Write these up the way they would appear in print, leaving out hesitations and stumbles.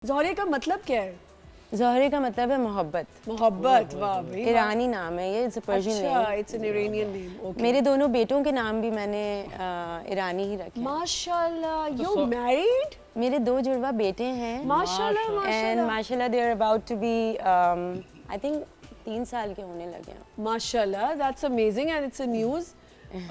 ज़ोहरे का मतलब क्या है? ज़ोहरे का मतलब है मोहब्बत। मोहब्बत, वाह भाई। ईरानी नाम है ये, इट्स अ पर्शियन अच्छा, name. It's an Iranian name. Okay. मेरे दोनों बेटों के नाम भी मैंने ईरानी ही रखे हैं। माशाल्लाह, यू मैरिड? मेरे दो जुड़वा बेटे हैं माशाल्लाह, एंड माशाल्लाह। माशाल्लाह they are about to be I think 3 साल के होने लगे हैं। माशाल्लाह, that's amazing and it's a news.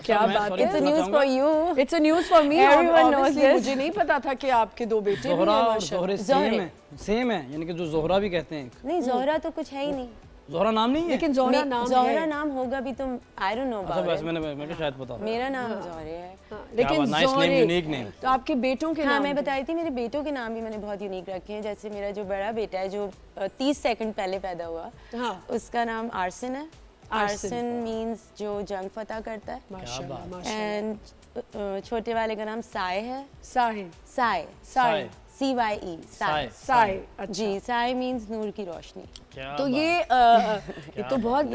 क्या मैं बात sorry है। इट्स अ बोलना न्यूज़ चाहूंगा। For you. It's a news for me. Everyone knows Obviously, this. मुझे नहीं पता था कि आपके दो बेटे भी ज़ोहरा हैं और माशाल्लाह। ज़ोहरे सेम है, यानी कि जो ज़ोहरा भी कहते हैं। नहीं ज़ोहरा तो कुछ है ही नहीं। ज़ोहरा नाम नहीं है। लेकिन ज़ोहरा नाम ज़ोहरा है। नाम होगा भी तो आई डोंट नो अच्छा अबाउट बस इट। मैंने शायद पता था। मेरा नाम ज़ोहरे है। हाँ, लेकिन nice name, ज़ोहरे unique name. तो आपके बेटों के हाँ नाम मैं थे। बताई थी, मेरे बेटों के नाम भी मैंने बहुत यूनिक रखे हैं। जैसे मेरा जो बड़ा बेटा है जो 30 सेकंड पहले पैदा हुआ, हाँ। उसका नाम आर्सन है। आर्सन। आर्सन मींस जो जंग फतह करता है। माशाल्लाह, माशाल्लाह। एंड छोटे वाले का नाम साय है। साहिल, साय, साय, CYE, साय। साय। अच्छा। जी, साय मींस नूर की रोशनी। क्या तो बात। ये तो बहुत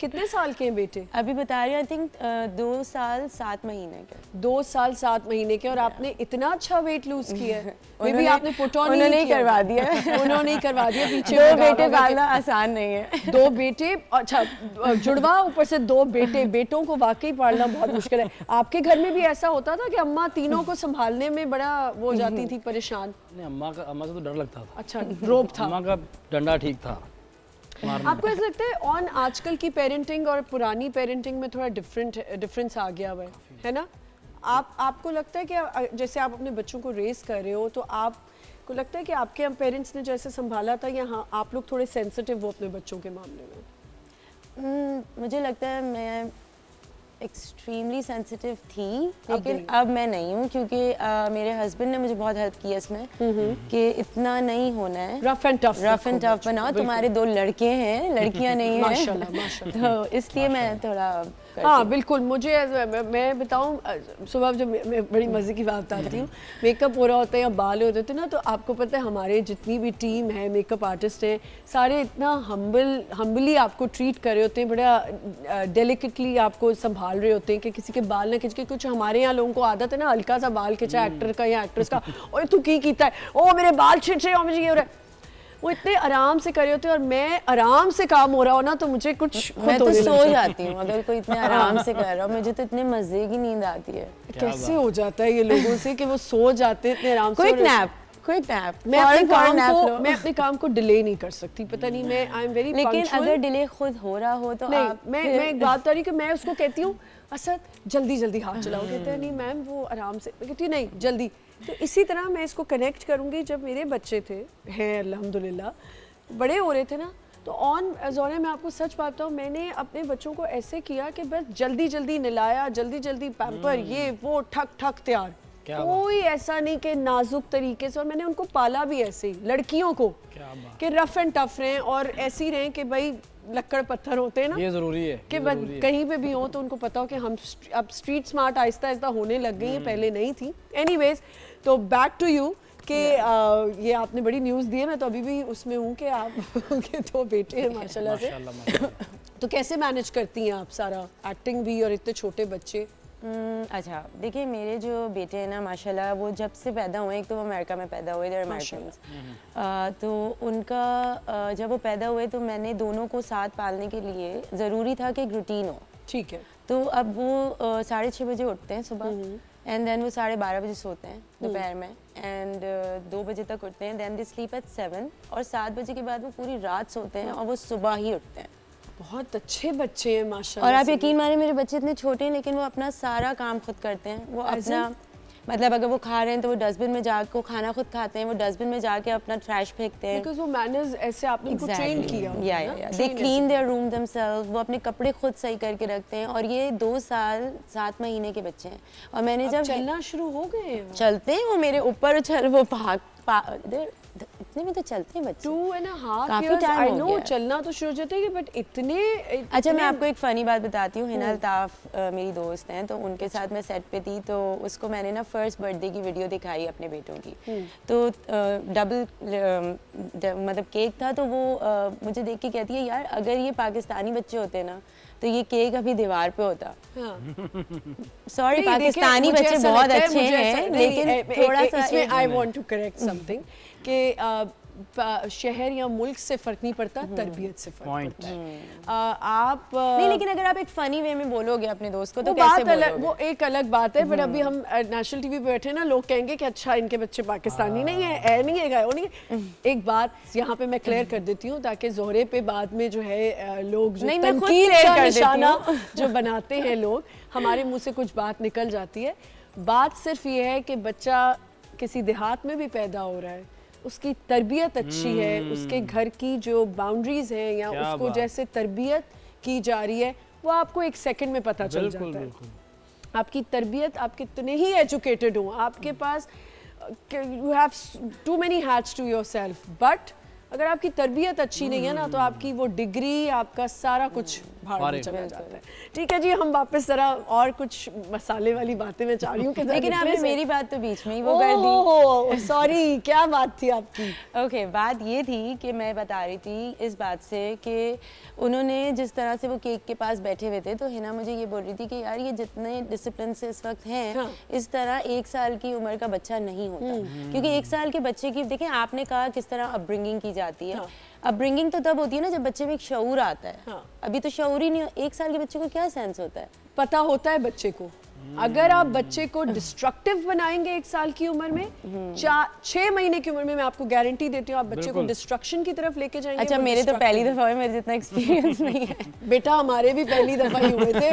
कितने साल के हैं बेटे? अभी बता रही हूँ, आई थिंक 2 साल 7 महीने के। 2 साल 7 महीने के। और आपने इतना अच्छा वेट लूज किया है। मे भी आपने पुट ऑन उन्होंने नहीं ही किया। करवा दिया है। उन्होंने ही करवा दिया। पीछे दो भगा बेटे भगा के। पालना आसान नहीं है। 2 बेटे, अच्छा जुड़वा, ऊपर से 2 बेटे। बेटों को वाकई पालना बहुत मुश्किल है। आपके घर में भी ऐसा होता था कि अम्मा तीनों को संभालने में बड़ा वो हो जाती थी परेशान? नहीं, अम्मा से तो डर लगता था। अच्छा, रोब था। अम्मा का डंडा ठीक था मारने आपको ऐसा लगता है ऑन आजकल की पेरेंटिंग और पुरानी पेरेंटिंग में थोड़ा डिफरेंस आ गया हुआ है ना? आपको लगता है कि जैसे आप अपने बच्चों को रेस कर रहे हो तो आपको लगता है कि आपके पेरेंट्स ने जैसे संभाला था या हाँ आप लोग थोड़े सेंसिटिव हो अपने बच्चों के मामले में? मुझे लगता है मैं एक्सट्रीमली सेंसिटिव थी, लेकिन अब मैं नहीं हूँ क्योंकि मेरे हस्बैंड ने मुझे बहुत हेल्प की इसमें कि इतना नहीं होना है। रफ एंड टफ बनाओ, तुम्हारे 2 लड़के हैं, लड़कियां नहीं हैं। माशाल्लाह, माशाल्लाह। तो इसलिए मैं थोड़ा हाँ बिल्कुल। मुझे मैं बताऊँ, सुबह जब मैं बड़ी मज़े की बात बताती हूँ, मेकअप हो रहा होता है या बाल होते थे ना, तो आपको पता है हमारे जितनी भी टीम है, मेकअप आर्टिस्ट हैं, सारे इतना हम्बली आपको ट्रीट कर रहे होते हैं, बड़ा डेलिकेटली आपको संभाल रहे होते हैं कि किसी के बाल ना खिंच के। कुछ हमारे यहाँ लोगों को आदत है ना, हल्का सा बाल खिंचा एक्टर का या एक्ट्रेस का, और तू की कीता है, ओ मेरे बाल छिट रहे, और मुझे ये हो रहा है। वो इतने आराम से कर रहे होते हैं और मैं आराम से काम हो रहा हो ना तो मुझे कुछ मैं तो सो जाती हूँ अगर कोई इतने आराम से कर रहा हो। मुझे तो इतने मजे की नींद आती है। कैसे हो जाता है ये लोगों से कि वो सो जाते हैं इतने आराम से? Quick nap. मैं अपने काम को डिले नहीं कर सकती, पता नहीं, मैं आई एम वेरी लेकिन अगर डिले खुद हो रहा हो तो नहीं, आप मैं एक बात करी कि मैं उसको कहती हूँ असद जल्दी हाथ चलाओ, कहते हैं नहीं मैम वो आराम से, मैं कहती हूँ नहीं जल्दी। तो इसी तरह मैं इसको कनेक्ट करूँगी। जब मेरे बच्चे थे हैं अल्हम्दुलिल्लाह बड़े हो रहे थे ना, तो ऑन ज़ोहरा मैं आपको सच बात हूँ, मैंने अपने बच्चों को ऐसे किया कि बस जल्दी नहलाया, जल्दी पैम्पर, ये वो ठक तैयार, कोई ऐसा नहीं कि नाजुक तरीके से। और मैंने उनको पाला भी ऐसे ही, लड़कियों को, कि रफ एंड टफ रहें और ऐसी रहें कि भाई लक्कड़ पत्थर होते हैं ना, ये ज़रूरी है कि कहीं पे भी हो तो उनको पता हो कि हम अब स्ट्रीट स्मार्ट आहिस्ता होने लग गई हैं, पहले नहीं थी। एनीवेज, तो बैक टू यू कि ये आपने बड़ी न्यूज़ दी है। मैं तो अभी भी उसमें हूँ कि आप के 2 बेटे हैं माशाल्लाह से। तो कैसे मैनेज करती हैं आप सारा, एक्टिंग भी और इतने छोटे बच्चे? अच्छा देखिए, मेरे जो बेटे हैं ना माशाल्लाह, वो जब से पैदा हुए, एक तो वो अमेरिका में पैदा हुए, देयर अमेरिकन्स, तो उनका जब वो पैदा हुए तो मैंने दोनों को साथ पालने के लिए ज़रूरी था कि एक रूटीन हो। ठीक है। तो अब वो 6:30 बजे उठते हैं सुबह, एंड देन वो 12:30 बजे सोते हैं दोपहर में, एंड 2 बजे तक उठते हैं, देन दे स्लीप एट 7, और 7 बजे के बाद वो पूरी रात सोते हैं और वो सुबह ही उठते हैं। बहुत अच्छे बच्चे हैं माशाल्लाह। और आप यकीन माने, मेरे बच्चे इतने छोटे हैं लेकिन वो अपना सारा काम खुद करते हैं। वो अपना मतलब अगर वो खा रहे हैं तो वो डस्टबिन में जाकर खाना खुद खाते हैं, वो डस्टबिन में जाके अपना ट्रैश फेंकते हैं। बिकॉज़ वो मैनर्स ऐसे आपने उनको ट्रेन किया। या they clean their room themselves, वो अपने कपड़े खुद सही करके रखते हैं। और ये 2 साल 7 महीने के बच्चे हैं। और मैंने जब चलना शुरू हो गए हैं, चलते हैं वो मेरे ऊपर उछल, वो इतने में तो चलते हैं बच्चे। 2.5 years आई नो चलना तो शुरू हो जाते हैं, बट इतने अच्छा मैं आपको एक फ़नी बात बताती हूँ। हिना अल्ताफ़ मेरी दोस्त हैं, तो उनके साथ मैं सेट पे थी, तो उसको मैंने ना फर्स्ट बर्थडे की वीडियो दिखाई अपने बेटों की। तो डबल मतलब केक था, तो वो मुझे देख के कहती है यार अगर ये पाकिस्तानी बच्चे होते ना तो ये केक अभी दीवार पे होता। सॉरी, पाकिस्तानी बच्चे बहुत अच्छे हैं, लेकिन थोड़ा सा इसमें I want to correct something कि शहर या मुल्क से फर्क नहीं पड़ता, तरबियत से फर्क Point. पड़ता है। आप नहीं, लेकिन अगर आप एक फनी वे में बोलोगे अपने दोस्त को तो वो कैसे बात अलग, बोलोगे? वो एक अलग बात है। बट अभी हम नेशनल टीवी पे बैठे ना, लोग कहेंगे कि अच्छा इनके बच्चे पाकिस्तानी नहीं है, ए नहीं है, वो नहीं है। एक बात यहाँ पे मैं क्लियर कर देती हूँ ताकि जोहरे पे बाद में जो है लोग जो नहीं, मैं खुद तनकीद clear का कर देती निशाना हूँ। जो बनाते हैं लोग, हमारे मुंह से कुछ बात निकल जाती है। बात सिर्फ ये है कि बच्चा किसी देहात में भी पैदा हो रहा है, उसकी तरबियत अच्छी है, उसके घर की जो बाउंड्रीज हैं या क्या उसको बात। जैसे तरबियत की जा रही है, वो आपको एक सेकंड में पता चल बिल्कुल जाता है। बिल्कुल। आपकी तरबियत, आप कितने ही एजुकेटेड हो, आपके पास you have too many hats to yourself, but अगर आपकी तरबियत अच्छी नहीं है ना, तो आपकी वो डिग्री, आपका सारा कुछ भाड़ में फारिग। चला जाता है। ठीक है जी, हम वापस जरा और कुछ मसाले वाली बातें मैं चाह रही हूँ कि जरा लेकिन आपने निकले से- मेरी बात तो बीच में ही वो कर दी। ओह सॉरी, क्या बात थी आपकी? ओके, बात ये थी कि मैं बता रही थी इस बात से कि उन्होंने जिस तरह से वो केक के पास बैठे हुए थे, तो हिना मुझे ये बोल रही थी कि यार ये जितने डिसिप्लिन से इस वक्त हैं, हाँ। इस तरह 1 साल की उम्र का बच्चा नहीं होता। क्योंकि 1 साल के बच्चे की, देखें आपने कहा किस तरह अपब्रिंगिंग की जाती है। हाँ। अपब्रिंगिंग तो तब होती है ना जब बच्चे में एक शऊर आता है। हाँ। अभी तो शऊर ही नहीं, 1 साल के बच्चे को क्या सेंस होता है? पता होता है बच्चे को, अगर आप बच्चे को डिस्ट्रक्टिव बनाएंगे 1 साल की उम्र में, 6 महीने की उम्र में मैं आपको गारंटी देती हूँ आप बच्चे को बिल्कुल। डिस्ट्रक्शन की तरफ लेके जाएंगे। अच्छा, वो मेरे तो destructive पहली दफा हुआ, मेरे जितना एक्सपीरियंस नहीं है। बेटा हमारे भी पहली दफा ही हुए थे।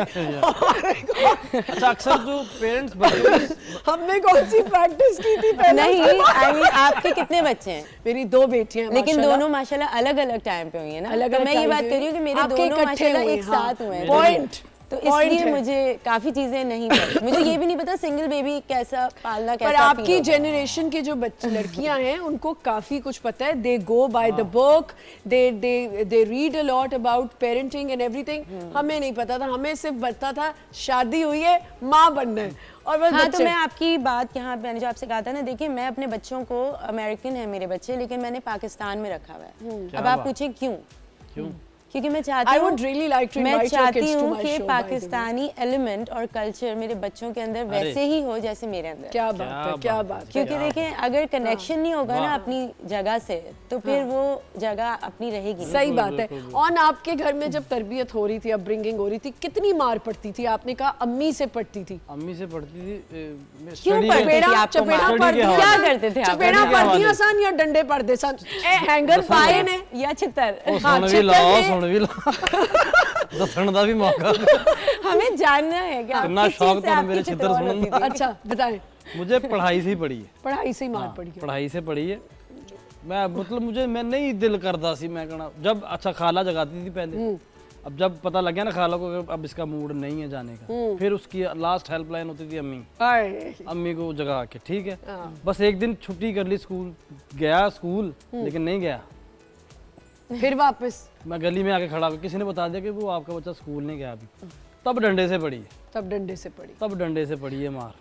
अच्छा, अक्सर जो पेरेंट्स बच्चे हमने कौन सी प्रैक्टिस की थी पहले? नहीं, आई मीन आपके कितने बच्चे हैं? मेरी 2 बेटियां हैं, लेकिन माशाल्लाह। दोनों माशाल्लाह अलग अलग टाइम पे हुई है ना। अलग तो अलग मैं ये time बात पे कर रही हूँ कि मेरे आपके दोनों इकट्ठे माशाल्लाह हुए, एक साथ हुए हैं। पॉइंट तो point इसलिए है। मुझे काफी चीजें नहीं पता। मुझे ये भी नहीं पता सिंगल बेबी कैसा पालना, कैसा पर feel आपकी होगा। जनरेशन की जो लड़कियां हैं उनको काफी कुछ पता है। They go by the book, they read a lot about parenting and everything. हमें नहीं पता था, हमें सिर्फ पता था शादी हुई है, माँ बनना है और बस हाँ, तो बच्चे। मैं आपकी बात यहाँ मैंने जो आपसे कहा था ना, देखिए मैं अपने बच्चों को, अमेरिकन है मेरे बच्चे, लेकिन मैंने पाकिस्तान में रखा हुआ है। क्या अब आप बात। पूछे क्यों? क्यों? क्योंकि मैं चाहती I हूँ, would really like to मैं invite your चाहती kids to हूँ my कि show, by the way. Pakistani element और कल्चर मेरे बच्चों के अंदर वैसे ही हो जैसे मेरे अंदर। क्या बात है, क्या क्या बात है। क्योंकि देखें अगर कनेक्शन नहीं होगा ना वाह। अपनी जगह से, तो फिर वो जगह अपनी रहेगी नहीं। सही बात है। बिल्कुल, और आपके घर में जब तरबियत हो रही थी, अपब्रिंगिंग हो रही थी, कितनी मार पड़ती थी? आपने कहा अम्मी से पड़ती थी। अम्मी से पढ़ती थी। क्यों study पढ़ती के- थी? चपेड़ा आपको चपेड़ा मार- पड़ study के दिया, हवाले क्या करते थे आप? चपेड़ा study के पड़ दिया हवाले सन या डंडे पड़ दे सन? ए हैंगर पाए ने या छितर? ਉਹ हाँ, ਸੁਣ ਵੀ चित्तर ਲਾਓ में- ਸੁਣ ਵੀ ਲਾਓ ਦੱਸਣ ਦਾ ਵੀ ਮੌਕਾ ਦਿਓ। हमें जानना है कि आप कितना किस शौक चीज़ से था आपकी मेरे चित्र चित्रौन सुनने होती का। थी? अच्छा बताएं। मुझे पढ़ाई से ही पढ़ी है। पढ़ाई से ही मार पड़ी है। पढ़ाई से पढ़ी है। मैं मतलब मुझे मैं नहीं दिल करता सी, मैं कहना जब अच्छा खाला जगाती थी पहले, अब जब पता लग गया ना खाला को कि अब इसका मूड नहीं है जाने का, फिर उसकी लास्ट हेल्पलाइन होती थी अम्मी। आए, अम्मी को जगा के, ठीक है, हाँ। बस एक दिन छुट्टी कर ली, स्कूल गया स्कूल, लेकिन नहीं गया। फिर वापस मैं गली में आके खड़ा, किसी ने बता दिया कि वो आपका बच्चा स्कूल नहीं गया अभी। तब डंडे से पड़ी है, तब डंडे से पड़ी। तब डंडे से पड़ी है मार।